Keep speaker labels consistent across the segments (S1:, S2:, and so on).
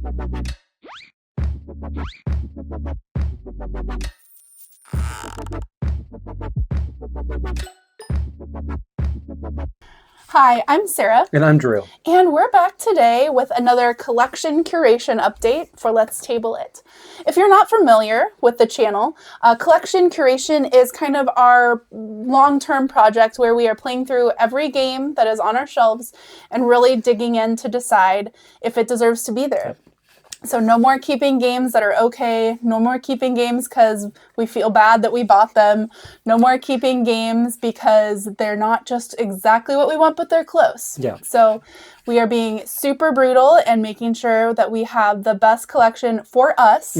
S1: Hi, I'm Sarah.
S2: And I'm Drew.
S1: And we're back today with another collection curation update for Let's Table It. If you're not familiar with the channel, collection curation is kind of our long-term project where we are playing through every game that is on our shelves and really digging in to decide if it deserves to be there. So no more keeping games that are okay. No more keeping games because we feel bad that we bought them. No more keeping games because they're not just exactly what we want, but they're close.
S2: Yeah.
S1: So we are being super brutal and making sure that we have the best collection for us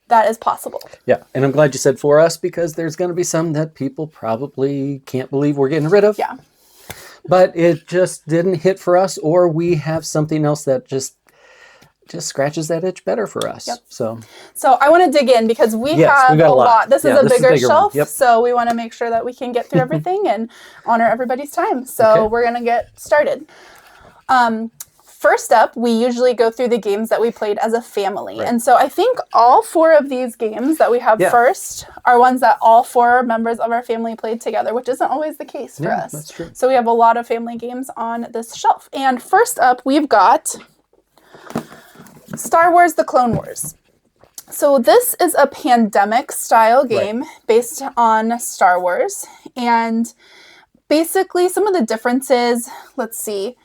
S1: that is possible.
S2: Yeah, and I'm glad you said for us because there's going to be some that people probably can't believe we're getting rid of.
S1: Yeah.
S2: But it just didn't hit for us, or we have something else that just scratches that itch better for us.
S1: Yep.
S2: So
S1: I want to dig in because we have a lot. This is a bigger shelf, so we want to make sure that we can get through everything and honor everybody's time. So we're going to get started. First up, we usually go through the games that we played as a family. Right. And so I think all 4 of these games that we have first are ones that all 4 members of our family played together, which isn't always the case for us.
S2: That's true.
S1: So we have a lot of family games on this shelf. And first up, we've got Star Wars: The Clone Wars. So this is a pandemic-style game based on Star Wars. And basically, some of the differences, let's see.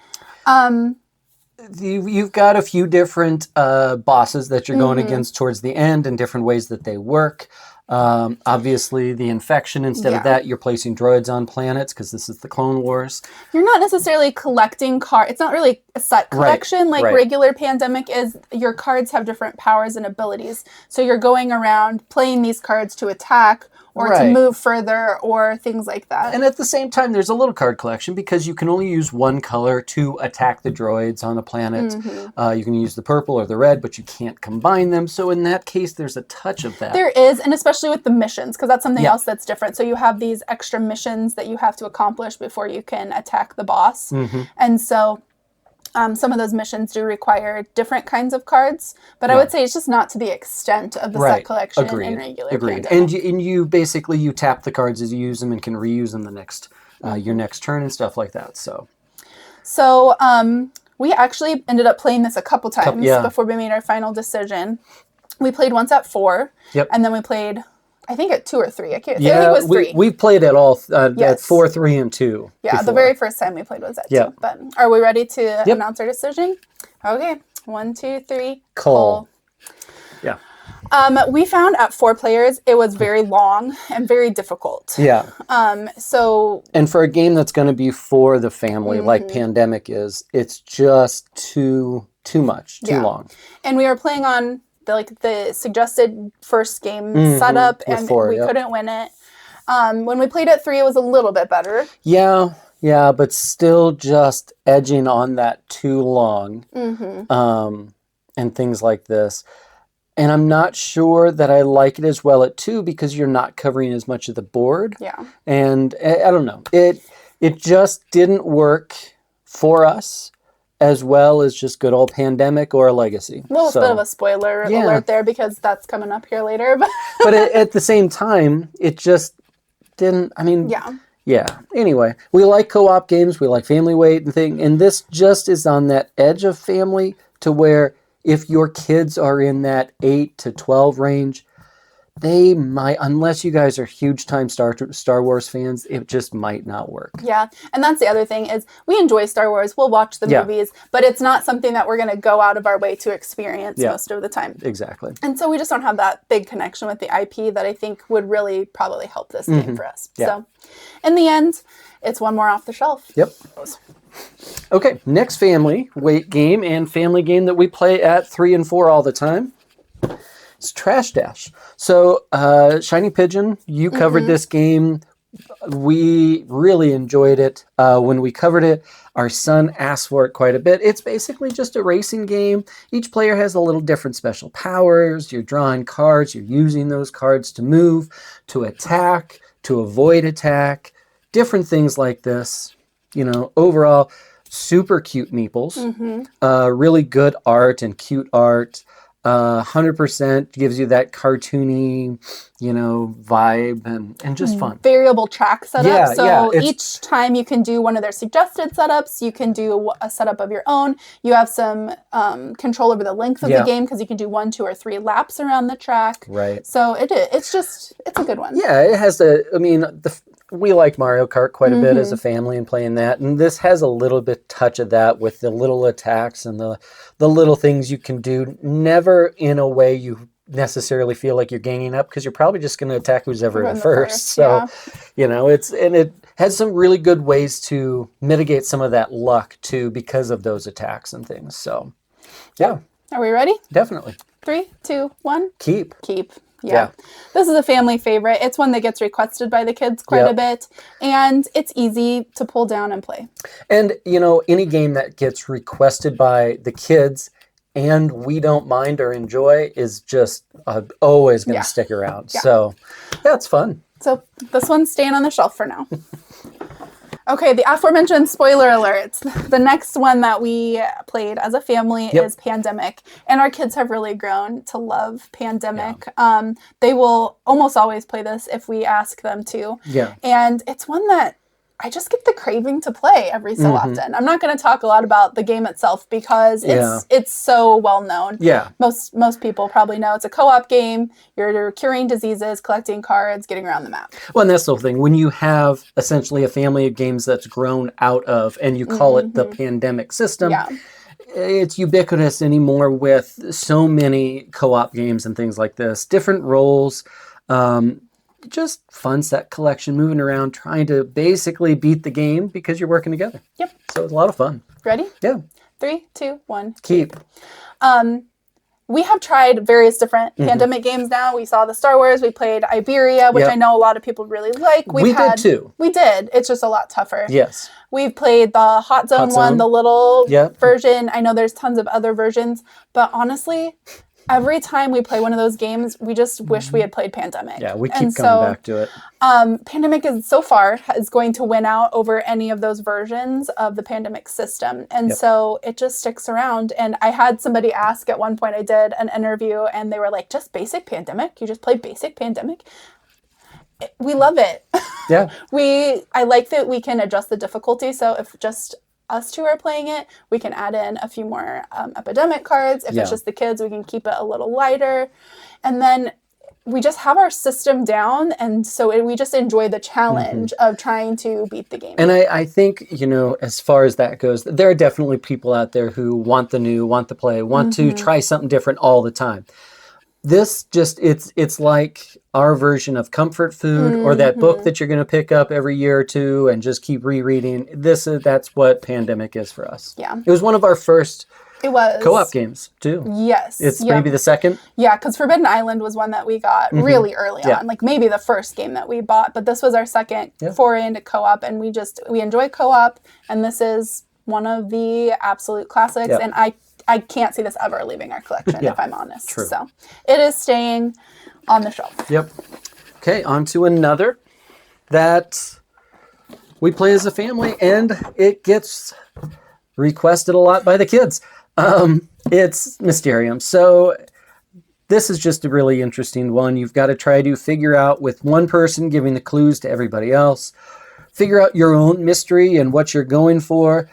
S2: You've got a few different bosses that you're going against towards the end and different ways that they work. Obviously, the infection, instead of that, you're placing droids on planets because this is the Clone Wars.
S1: You're not necessarily collecting cards. It's not really a set collection like regular Pandemic is. Your cards have different powers and abilities. So you're going around playing these cards to attack or to move further or things like that.
S2: And at the same time, there's a little card collection because you can only use one color to attack the droids on a planet. You can use the purple or the red, but you can't combine them. So in that case, there's a touch of that.
S1: There is, and especially with the missions, because that's something else that's different. So you have these extra missions that you have to accomplish before you can attack the boss. And so some of those missions do require different kinds of cards, but I would say it's just not to the extent of the set collection in regular Pandemic.
S2: And you basically, you tap the cards as you use them and can reuse them the next your next turn and stuff like that. So
S1: we actually ended up playing this a couple times before we made our final decision. We played once at 4, and then we played, I think, at 2 or 3. I think it was 3.
S2: We played at all at 4, 3, and 2.
S1: Yeah,
S2: before.
S1: The very first time we played was at 2. But are we ready to announce our decision? Okay, 1, 2, 3. Cole.
S2: Yeah.
S1: We found at 4 players it was very long and very difficult.
S2: Yeah. And for a game that's going to be for the family, like Pandemic is, it's just too much, too long.
S1: And we were playing on the suggested first game setup, and we couldn't win it. When we played at 3, it was a little bit better.
S2: Yeah, but still just edging on that too long, and things like this. And I'm not sure that I like it as well at 2 because you're not covering as much of the board.
S1: Yeah.
S2: And I don't know. It just didn't work for us as well as just good old Pandemic or Legacy.
S1: A little bit of a spoiler alert there because that's coming up here later.
S2: But at the same time, it just didn't, Yeah. Anyway, we like co-op games. We like family weight and thing. And this just is on that edge of family to where if your kids are in that 8 to 12 range, they might, unless you guys are huge time Star Wars fans, it just might not work.
S1: Yeah, and that's the other thing is we enjoy Star Wars. We'll watch the movies, but it's not something that we're going to go out of our way to experience most of the time.
S2: Exactly.
S1: And so we just don't have that big connection with the IP that I think would really probably help this game for us.
S2: Yeah.
S1: So in the end, it's one more off the shelf.
S2: Yep. Okay, next family weight game and family game that we play at 3 and 4 all the time. It's Trash Dash. So, Shiny Pigeon, you covered this game. We really enjoyed it. When we covered it, our son asked for it quite a bit. It's basically just a racing game. Each player has a little different special powers. You're drawing cards. You're using those cards to move, to attack, to avoid attack, different things like this. You know, overall, super cute meeples, really good art and cute art. 100% gives you that cartoony, vibe and just fun.
S1: Variable track setup.
S2: Yeah,
S1: so
S2: yeah,
S1: each time you can do one of their suggested setups, you can do a setup of your own. You have some control over the length of the game because you can do 1, 2, or 3 laps around the track.
S2: Right.
S1: So it's a good one.
S2: Yeah, it has we like Mario Kart quite a bit as a family and playing that. And this has a little bit touch of that with the little attacks and the little things you can do. Never in a way you necessarily feel like you're ganging up because you're probably just going to attack who's ever in first. So, it has some really good ways to mitigate some of that luck too because of those attacks and things. So, yeah.
S1: Are we ready?
S2: Definitely.
S1: 3, 2, 1.
S2: Keep.
S1: Yeah. This is a family favorite. It's one that gets requested by the kids quite a bit, and it's easy to pull down and play. And,
S2: any game that gets requested by the kids and we don't mind or enjoy is just always going to stick around. Yeah. So, it's fun.
S1: So, this one's staying on the shelf for now. Okay, the aforementioned spoiler alerts. The next one that we played as a family is Pandemic. And our kids have really grown to love Pandemic. Yeah. They will almost always play this if we ask them to. Yeah. And it's one that I just get the craving to play every so often. I'm not going to talk a lot about the game itself because it's so well known. Yeah. Most people probably know it's a co-op game. You're curing diseases, collecting cards, getting around the map.
S2: Well, and that's the whole thing. When you have essentially a family of games that's grown out of, and you call it the Pandemic system, it's ubiquitous anymore with so many co-op games and things like this. Different roles, just fun set collection, moving around, trying to basically beat the game because you're working together. Yep. So it's a lot of fun.
S1: Ready?
S2: Yeah.
S1: 3, 2, 1.
S2: Keep.
S1: We have tried various different Pandemic games now. We saw the Star Wars. We played Iberia, which I know a lot of people really like.
S2: We did too.
S1: We did. It's just a lot tougher.
S2: Yes.
S1: We've played the Hot Zone one, the little version. I know there's tons of other versions, but honestly, every time we play one of those games, we just wish we had played Pandemic.
S2: Yeah, we keep coming back to it.
S1: Pandemic is going to win out over any of those versions of the Pandemic system. And so it just sticks around. And I had somebody ask at one point, I did an interview, and they were like, just basic Pandemic? You just play basic Pandemic? We love it. Yeah. I like that we can adjust the difficulty. So if just us two are playing it, we can add in a few more epidemic cards. If it's just the kids, we can keep it a little lighter. And then we just have our system down, and so we just enjoy the challenge of trying to beat the game. And
S2: I think, as far as that goes, there are definitely people out there who want the new, want to play, want to try something different all the time. This just, it's like our version of comfort food or that book that you're going to pick up every year or two and just keep rereading. That's what Pandemic is for us. Yeah. It was one of our first co-op games too.
S1: Yes.
S2: It's maybe the second.
S1: Yeah, because Forbidden Island was one that we got really early on, like maybe the first game that we bought, but this was our second foray into co-op, and we enjoy co-op, and this is one of the absolute classics, and I can't see this ever leaving our collection, if I'm honest. True. So it is staying on the shelf.
S2: Yep. Okay, on to another that we play as a family, and it gets requested a lot by the kids. It's Mysterium. So this is just a really interesting one. You've got to try to figure out, with one person giving the clues to everybody else, figure out your own mystery and what you're going for.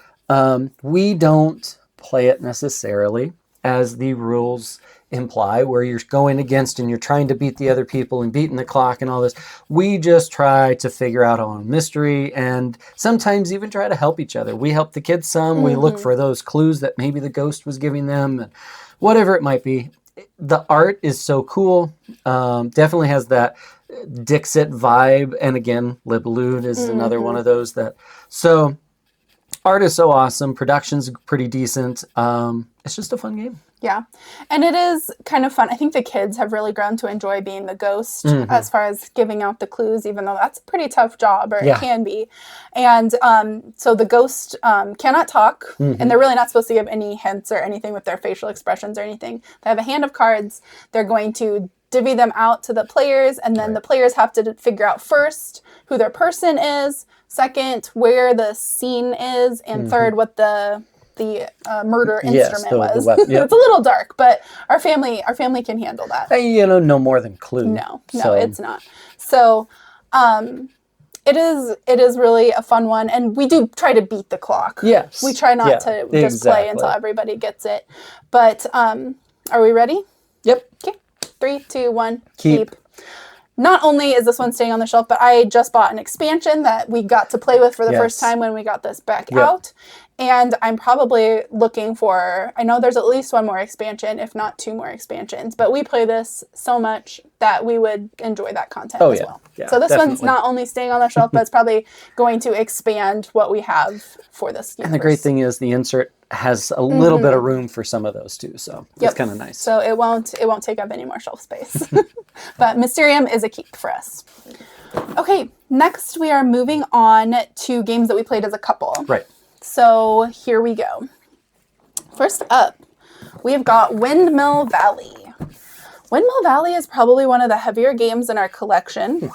S2: We don't play it necessarily as the rules imply, where you're going against and you're trying to beat the other people and beating the clock and all this. We just try to figure out our own mystery and sometimes even try to help each other. We help the kids some. We look for those clues that maybe the ghost was giving them, and whatever it might be. The art is so cool. Definitely has that Dixit vibe. And again, Libaloon is another one of those that... So art is so awesome. Production's pretty decent. It's just a fun game.
S1: Yeah. And it is kind of fun. I think the kids have really grown to enjoy being the ghost as far as giving out the clues, even though that's a pretty tough job, or it can be. And so the ghost cannot talk, and they're really not supposed to give any hints or anything with their facial expressions or anything. They have a hand of cards. They're going to divvy them out to the players, and then the players have to figure out first who their person is. second, where the scene is, and third, what the murder instrument was.
S2: Weapon. Yep.
S1: It's a little dark, but our family can handle that.
S2: No more than Clue.
S1: No, it's not. So, it is really a fun one, and we do try to beat the clock.
S2: Yes.
S1: We try not to just play until everybody gets it. But are we ready?
S2: Yep.
S1: Okay. 3, 2, 1.
S2: Keep.
S1: Not only is this one staying on the shelf, but I just bought an expansion that we got to play with for the first time when we got this back out. And I'm probably looking for, I know there's at least one more expansion, if not 2 more expansions. But we play this so much that we would enjoy that content as well.
S2: Yeah,
S1: so this one's not only staying on the shelf, but it's probably going to expand what we have for this universe.
S2: And the great thing is the insert has a little bit of room for some of those too. So it's kind of nice.
S1: So it won't take up any more shelf space. But Mysterium is a keep for us. Okay, next we are moving on to games that we played as a couple.
S2: Right.
S1: So here we go. First up, we've got Windmill Valley. Windmill Valley is probably one of the heavier games in our collection.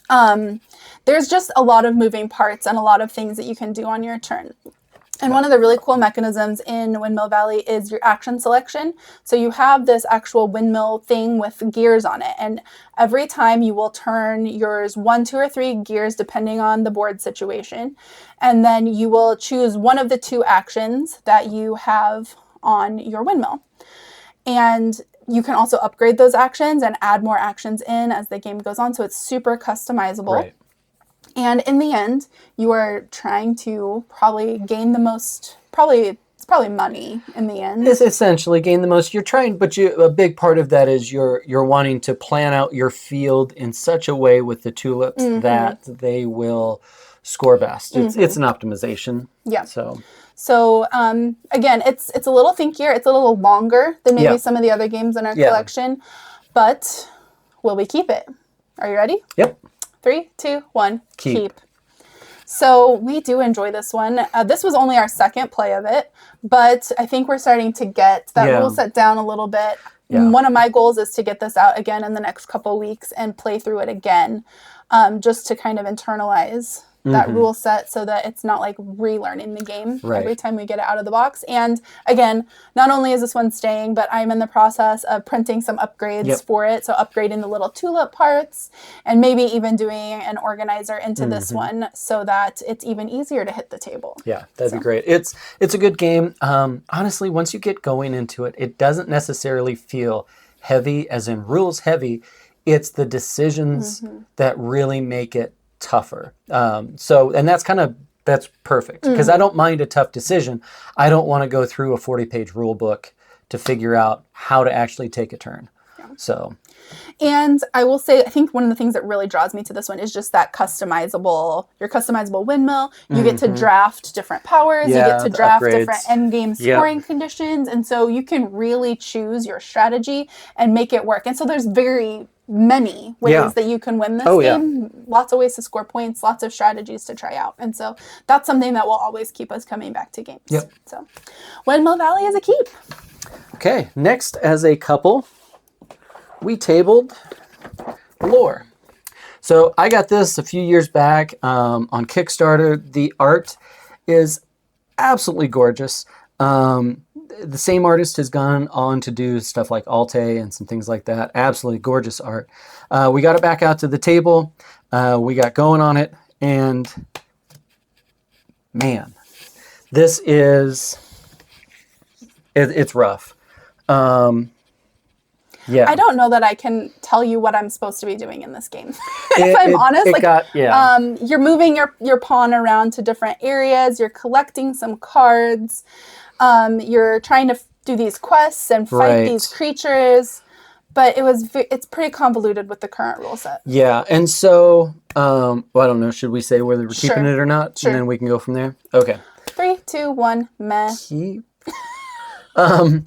S1: There's just a lot of moving parts and a lot of things that you can do on your turn. And one of the really cool mechanisms in Windmill Valley is your action selection. So you have this actual windmill thing with gears on it. And every time you will turn yours 1, 2, or 3 gears, depending on the board situation. And then you will choose one of the 2 actions that you have on your windmill. And you can also upgrade those actions and add more actions in as the game goes on. So it's super customizable.
S2: Right.
S1: And in the end, you are trying to probably gain the most, it's probably money in the end.
S2: It's essentially gain the most. You're trying, but a big part of that is you're wanting to plan out your field in such a way with the tulips that they will score best. It's an optimization.
S1: Yeah.
S2: So
S1: again, it's a little thinkier. It's a little longer than maybe some of the other games in our collection. But will we keep it? Are you ready?
S2: Yep.
S1: 3, 2, 1.
S2: Keep.
S1: So we do enjoy this one. This was only our second play of it, but I think we're starting to get that rule set down a little bit. Yeah. One of my goals is to get this out again in the next couple weeks and play through it again, just to kind of internalize that rule set so that it's not like relearning the game every time we get it out of the box. And again, not only is this one staying, but I'm in the process of printing some upgrades for it. So upgrading the little tulip parts and maybe even doing an organizer into this one so that it's even easier to hit the table.
S2: Yeah, that'd be great. It's a good game. Honestly, once you get going into it, it doesn't necessarily feel heavy as in rules heavy. It's the decisions that really make it tougher. And that's perfect because I don't mind a tough decision. I don't want to go through a 40-page rule book to figure out how to actually take a turn. Yeah.
S1: And I will say, I think one of the things that really draws me to this one is just that your customizable windmill. You get to draft different powers. You get to draft different end game scoring conditions. And so you can really choose your strategy and make it work. And so there's very many ways that you can win this game. Lots of ways to score points, lots of strategies to try out. And so that's something that will always keep us coming back to games.
S2: Yep.
S1: So Windmill Valley is a keep.
S2: Okay, next as a couple, we tabled Lore. So I got this a few years back on Kickstarter. The art is absolutely gorgeous. The same artist has gone on to do stuff like Alte and some things like that. Absolutely gorgeous art. We got it back out to the table. We got going on it. And man, this is, it's rough. Yeah.
S1: I don't know that I can tell you what I'm supposed to be doing in this game. If I'm honest, you're moving your pawn around to different areas. You're collecting some cards. You're trying to do these quests and fight these creatures. But it's pretty convoluted with the current rule set.
S2: Yeah, and so, I don't know, should we say whether we're keeping it or not? Sure. And then we can go from there? Okay. 3, 2, 1, meh. Keep. Here's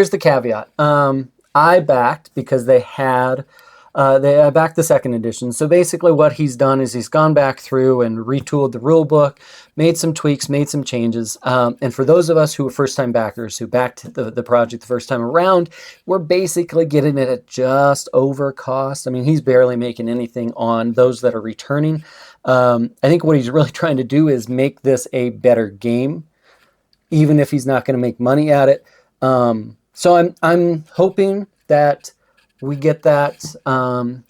S2: the caveat. I backed because they had, I backed the second edition. So basically what he's done is he's gone back through and retooled the rule book, made some tweaks, made some changes. And for those of us who were first-time backers who backed the project the first time around, we're basically getting it at just over cost. I mean, he's barely making anything on those that are returning. I think what he's really trying to do is make this a better game, even if he's not going to make money at it. So I'm hoping that we get that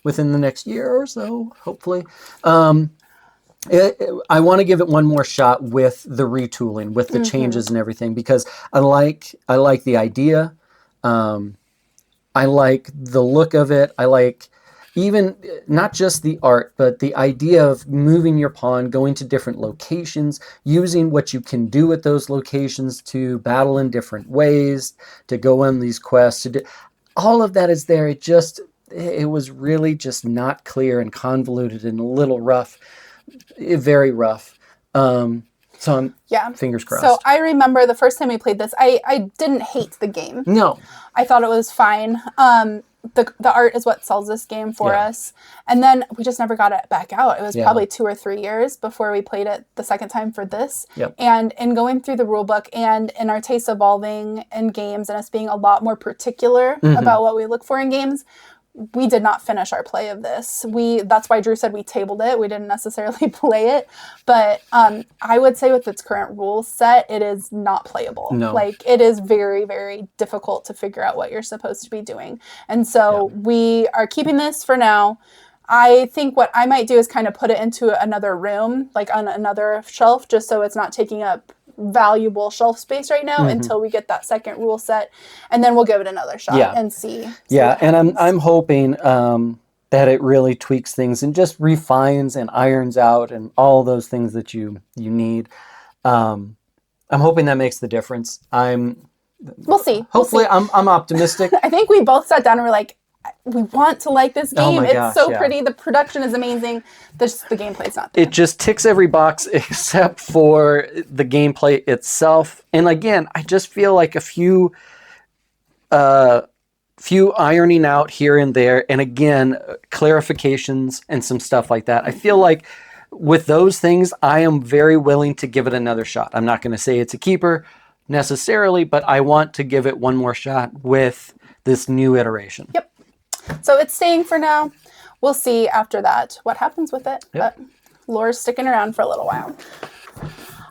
S2: within the next year or so, hopefully. I want to give it one more shot with the retooling, with the changes and everything, because I like the idea. I like the look of it. I like even not just the art, but the idea of moving your pawn, going to different locations, using what you can do at those locations to battle in different ways, to go on these quests. All of that is there. It was really just not clear and convoluted and a little rough, very rough. So I'm fingers crossed.
S1: So I remember the first time we played this, I didn't hate the game.
S2: No.
S1: I thought it was fine. The art is what sells this game for us. And then we just never got it back out. It was probably 2 or 3 years before we played it the second time for this.
S2: Yep.
S1: And in going through the rule book and in our tastes evolving in games and us being a lot more particular about what we look for in games, we did not finish our play of this. That's why Drew said we tabled it. We didn't necessarily play it. But I would say with its current rule set, it is not playable.
S2: No.
S1: Like, it is very, very difficult to figure out what you're supposed to be doing. And so we are keeping this for now. I think what I might do is kind of put it into another room, like on another shelf, just so it's not taking up valuable shelf space right now until we get that second rule set, and then we'll give it another shot and see
S2: and I'm hoping that it really tweaks things and just refines and irons out and all those things that you need. I'm hoping that makes the difference.
S1: We'll see.
S2: Hopefully I'm optimistic.
S1: I think we both sat down and were like, we want to like this game.
S2: Gosh,
S1: it's so pretty. The production is amazing. The gameplay's not there.
S2: It just ticks every box except for the gameplay itself. And again, I just feel like a few ironing out here and there, and again, clarifications and some stuff like that. I feel like with those things, I am very willing to give it another shot. I'm not going to say it's a keeper necessarily, but I want to give it one more shot with this new iteration.
S1: Yep. So it's staying for now. We'll see after that what happens with it.
S2: Yep.
S1: But Laura's sticking around for a little while.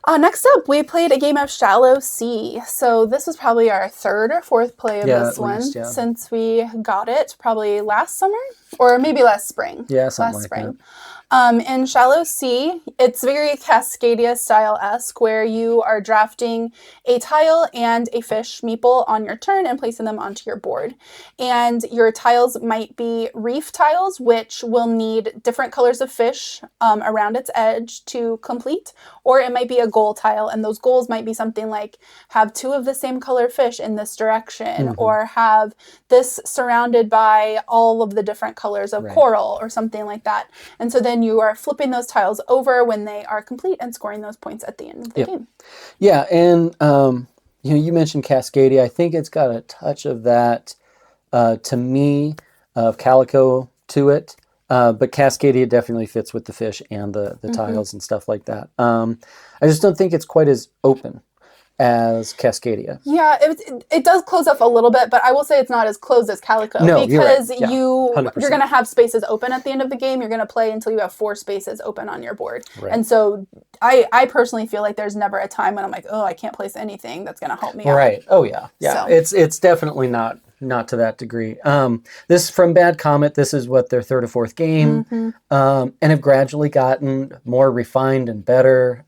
S1: Next up, we played a game of Shallow Sea. So this was probably our third or fourth play of this one since we got it, probably last summer or maybe last spring.
S2: Yeah, something
S1: last
S2: like
S1: spring.
S2: that.
S1: In Shallow Sea, it's very Cascadia style-esque, where you are drafting a tile and a fish meeple on your turn and placing them onto your board. And your tiles might be reef tiles, which will need different colors of fish around its edge to complete, or it might be a goal tile, and those goals might be something like have 2 of the same color fish in this direction, or have this surrounded by all of the different colors of coral or something like that. And so then you are flipping those tiles over when they are complete and scoring those points at the end of the game.
S2: Yeah, and you mentioned Cascadia. I think it's got a touch of that to me of Calico to it. But Cascadia definitely fits with the fish and the tiles and stuff like that. I just don't think it's quite as open as Cascadia.
S1: Yeah, it does close up a little bit, but I will say it's not as closed as Calico, because you're going to have spaces open at the end of the game. You're going to play until you have 4 spaces open on your board. Right. And so I personally feel like there's never a time when I'm like, oh, I can't place anything that's going to help me out.
S2: Right. Oh, yeah. Yeah. So. It's definitely not to that degree. This from Bad Comet, this is what their 3rd or 4th game, and have gradually gotten more refined and better.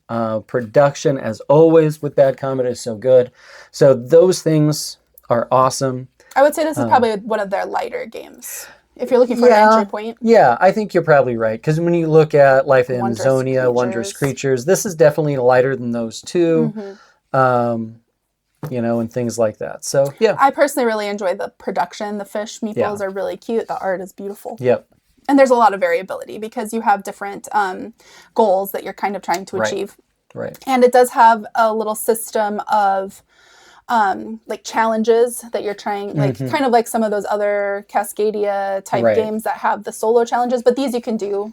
S2: Production, as always, with Bad Comet is so good. So those things are awesome.
S1: I would say this is probably one of their lighter games, if you're looking for an entry point.
S2: Yeah, I think you're probably right. Because when you look at Life in Zonia, Wondrous Creatures, this is definitely lighter than those two. And things like that. So, yeah.
S1: I personally really enjoy the production. The fish meeples are really cute. The art is beautiful.
S2: Yep.
S1: And there's a lot of variability because you have different goals that you're kind of trying to achieve.
S2: Right.
S1: And it does have a little system of like challenges that you're trying, like kind of like some of those other Cascadia type games that have the solo challenges. But these you can do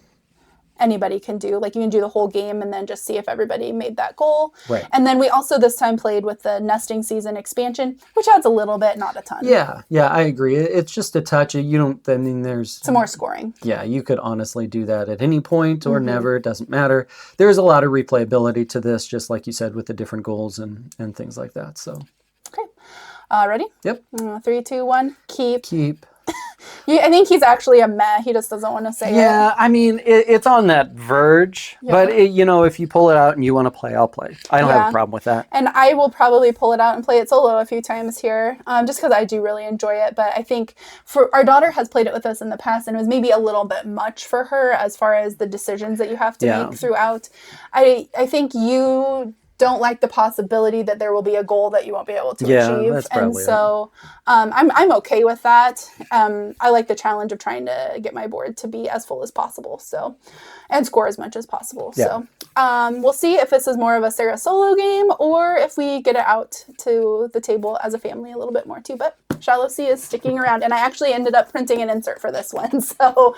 S1: anybody can do. Like you can do the whole game and then just see if everybody made that goal.
S2: Right.
S1: And then we also this time played with the nesting season expansion, which adds a little bit, not a ton.
S2: Yeah, I agree. It's just a touch. You don't, I mean, there's
S1: some more scoring.
S2: Yeah, you could honestly do that at any point or never. It doesn't matter. There's a lot of replayability to this, just like you said, with the different goals and things like that. So,
S1: okay. Ready?
S2: Yep.
S1: 3, 2, 1. Keep.
S2: Yeah,
S1: I think he's actually a meh. He just doesn't want to say it.
S2: Yeah, I mean, it's on that verge.
S1: Yeah.
S2: But, if you pull it out and you want to play, I'll play. I don't have a problem with that.
S1: And I will probably pull it out and play it solo a few times here, just because I do really enjoy it. But I think our daughter has played it with us in the past, and it was maybe a little bit much for her as far as the decisions that you have to make throughout. I think you don't like the possibility that there will be a goal that you won't be able to achieve.
S2: That's probably
S1: and so I'm okay with that. I like the challenge of trying to get my board to be as full as possible. So, and score as much as possible.
S2: Yeah.
S1: So we'll see if this is more of a Sarah solo game or if we get it out to the table as a family a little bit more too. But Shallow Sea is sticking around, and I actually ended up printing an insert for this one. So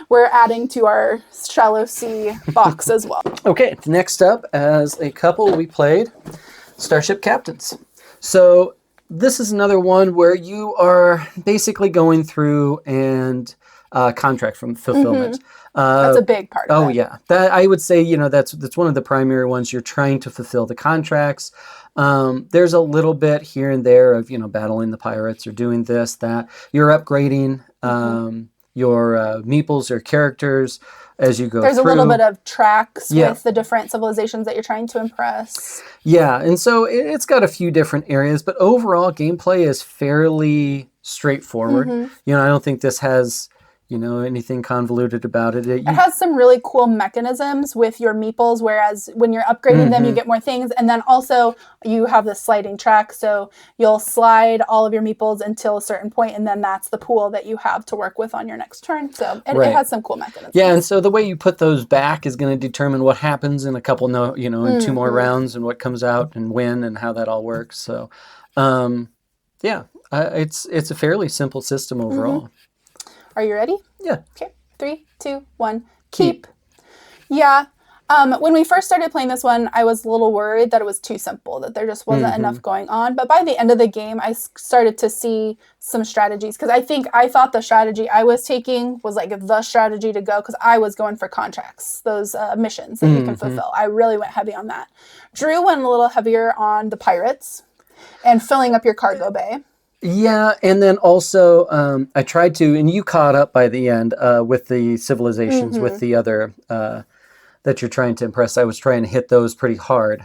S1: we're adding to our Shallow Sea box as well.
S2: Okay, next up, as a couple, we played Starship Captains. So this is another one where you are basically going through and contract from fulfillment.
S1: That's a big part of it.
S2: Yeah. That I would say, that's one of the primary ones. You're trying to fulfill the contracts. There's a little bit here and there of, battling the pirates or doing this, that. You're upgrading your meeples or characters as you go
S1: There's
S2: through.
S1: a little bit of tracks with the different civilizations that you're trying to impress.
S2: Yeah, and so it's got a few different areas, but overall gameplay is fairly straightforward. I don't think this has anything convoluted about it.
S1: It has some really cool mechanisms with your meeples, whereas when you're upgrading them, you get more things. And then also you have the sliding track. So you'll slide all of your meeples until a certain point, and then that's the pool that you have to work with on your next turn. So it has some cool mechanisms.
S2: Yeah, and so the way you put those back is going to determine what happens in a couple, in 2 more rounds and what comes out and when and how that all works. So, it's a fairly simple system overall.
S1: Are you ready?
S2: Yeah.
S1: Okay. 3, 2, 1. Keep. Yeah. When we first started playing this one, I was a little worried that it was too simple, that there just wasn't enough going on. But by the end of the game, I started to see some strategies. Because I thought the strategy I was taking was like the strategy to go. Because I was going for contracts, those missions that you can fulfill. I really went heavy on that. Drew went a little heavier on the pirates and filling up your cargo bay.
S2: Yeah, and then also I tried to, and you caught up by the end with the civilizations, with the other that you're trying to impress. I was trying to hit those pretty hard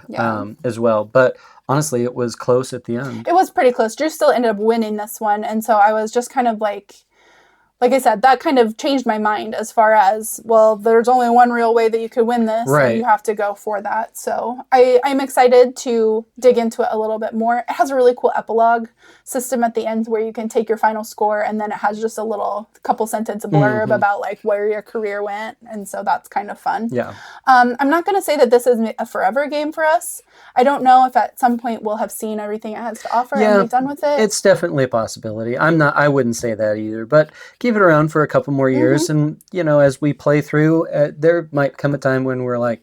S2: as well. But honestly, it was close at the end.
S1: It was pretty close. Drew still ended up winning this one. And so I was just kind of like I said, that kind of changed my mind as far as, well, there's only one real way that you could win this.
S2: Right.
S1: And you have to go for that. So I'm excited to dig into it a little bit more. It has a really cool epilogue system at the end where you can take your final score, and then it has just a little couple sentence blurb about like where your career went. And so that's kind of fun.
S2: Yeah.
S1: I'm not going to say that this is a forever game for us. I don't know if at some point we'll have seen everything it has to offer and be done with it.
S2: It's definitely a possibility. I wouldn't say that either, but keep it around for a couple more years. And, as we play through, there might come a time when we're like,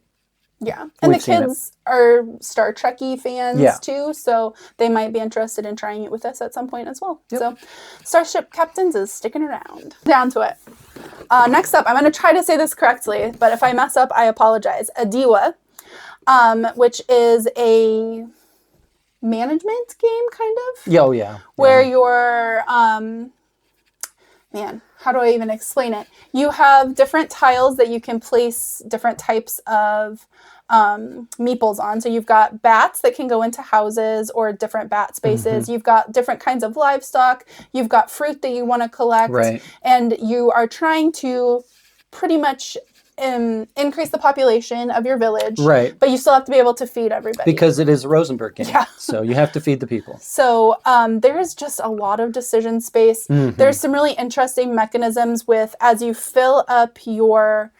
S1: yeah. And the kids are Star Trek-y fans too, so they might be interested in trying it with us at some point as well. Yep. So Starship Captains is sticking around. Down to it. Next up, I'm going to try to say this correctly, but if I mess up, I apologize. Atiwa, which is a management game, kind of.
S2: Oh, yeah.
S1: Where you're, man, how do I even explain it? You have different tiles that you can place different types of meeples on. So you've got bats that can go into houses or different bat spaces. You've got different kinds of livestock. You've got fruit that you want to collect.
S2: Right.
S1: And you are trying to pretty much increase the population of your village. Right. But you still have to be able to feed everybody.
S2: Because it is a Rosenberg game. Yeah. So you have to feed the people.
S1: So there is just a lot of decision space. There's some really interesting mechanisms with, as you fill up your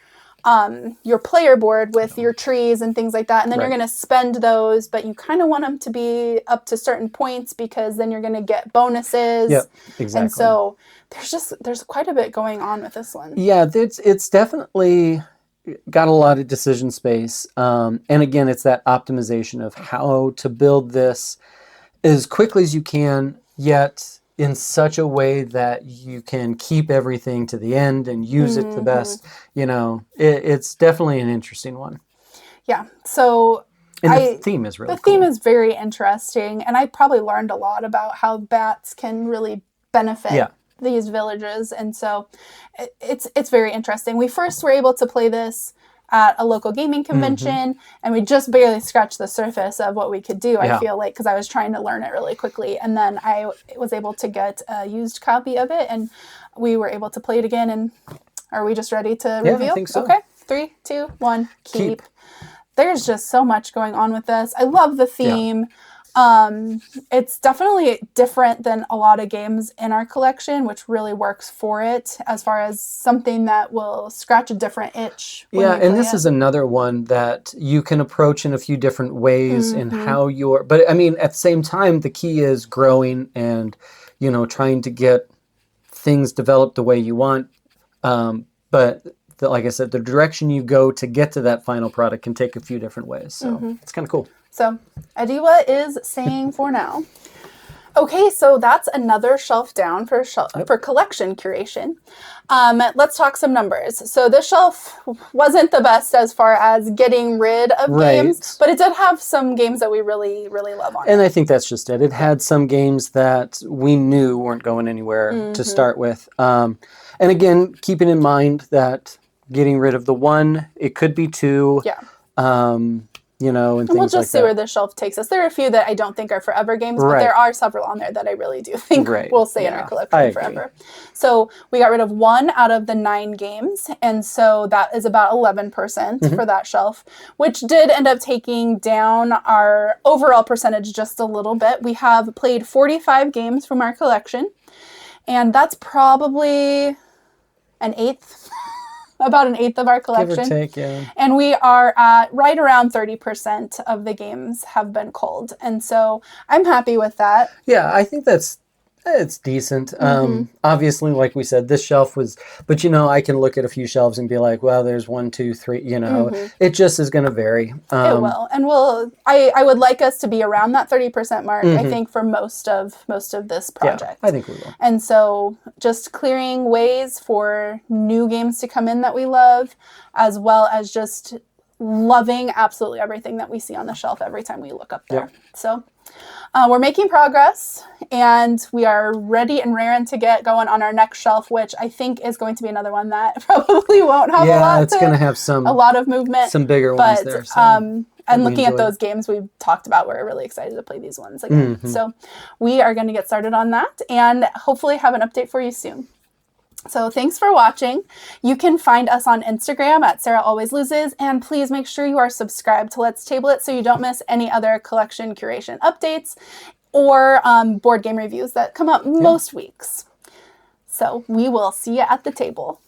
S1: player board with your trees and things like that, and then you're going to spend those, but you kind of want them to be up to certain points because then you're going to get bonuses.
S2: Yep, exactly.
S1: And so there's quite a bit going on with this one.
S2: Yeah, it's definitely, got a lot of decision space. And again, it's that optimization of how to build this as quickly as you can, yet in such a way that you can keep everything to the end and use it the best. It's definitely an interesting one.
S1: Yeah. So
S2: And the theme is really
S1: the
S2: cool.
S1: theme is very interesting, and I probably learned a lot about how bats can really benefit these villages, and so it's very interesting. We first were able to play this at a local gaming convention, and we just barely scratched the surface of what we could do. I feel like, because I was trying to learn it really quickly, and then I was able to get a used copy of it, and we were able to play it again. And are we just ready to reveal?
S2: I think so.
S1: Okay, 3, 2, 1, keep. There's just so much going on with this. I love the theme. It's definitely different than a lot of games in our collection, which really works for it as far as something that will scratch a different itch.
S2: And this is another one that you can approach in a few different ways in how but I mean, at the same time, the key is growing and, trying to get things developed the way you want. But like I said, the direction you go to get to that final product can take a few different ways. So it's kind of cool.
S1: So Atiwa is saying for now. Okay, so that's another shelf down for collection curation. Let's talk some numbers. So this shelf wasn't the best as far as getting rid of games, but it did have some games that we really, really love on it.
S2: And I think that's just it. It had some games that we knew weren't going anywhere to start with. And again, keeping in mind that getting rid of the one, it could be two. And
S1: we'll just see where this shelf takes us. There are a few that I don't think are forever games, but there are several on there that I really do think will stay in our collection forever. So we got rid of 1 out of the 9 games, and so that is about 11% for that shelf, which did end up taking down our overall percentage just a little bit. We have played 45 games from our collection, and that's probably an eighth. About an eighth of our collection.
S2: Give or take, yeah.
S1: And we are at right around 30% of the games have been culled. And so I'm happy with that.
S2: Yeah, I think it's decent. Obviously, like we said, this shelf was, but I can look at a few shelves and be like, well, there's 1, 2, 3, it just is going to vary.
S1: It will. And I would like us to be around that 30% mark, I think, for most of this project.
S2: Yeah, I think we will.
S1: And so just clearing ways for new games to come in that we love, as well as just loving absolutely everything that we see on the shelf every time we look up there. So we're making progress, and we are ready and raring to get going on our next shelf, which I think is going to be another one that probably won't have
S2: it's going to have a
S1: lot of movement,
S2: some bigger ones there. So
S1: and looking at those games we've talked about, we're really excited to play these ones again. So we are going to get started on that, and hopefully have an update for you soon. So thanks for watching. You can find us on Instagram at Sarah Always Loses, and please make sure you are subscribed to Let's Table It so you don't miss any other collection curation updates or board game reviews that come up most weeks. So we will see you at the table.